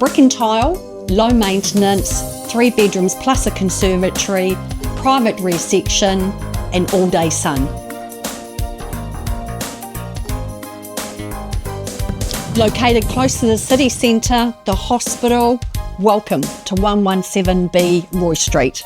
Brick and tile, low maintenance, 3 bedrooms plus a conservatory, private rear section and all-day sun. Located close to the city centre, the hospital, welcome to 117B Roy Street.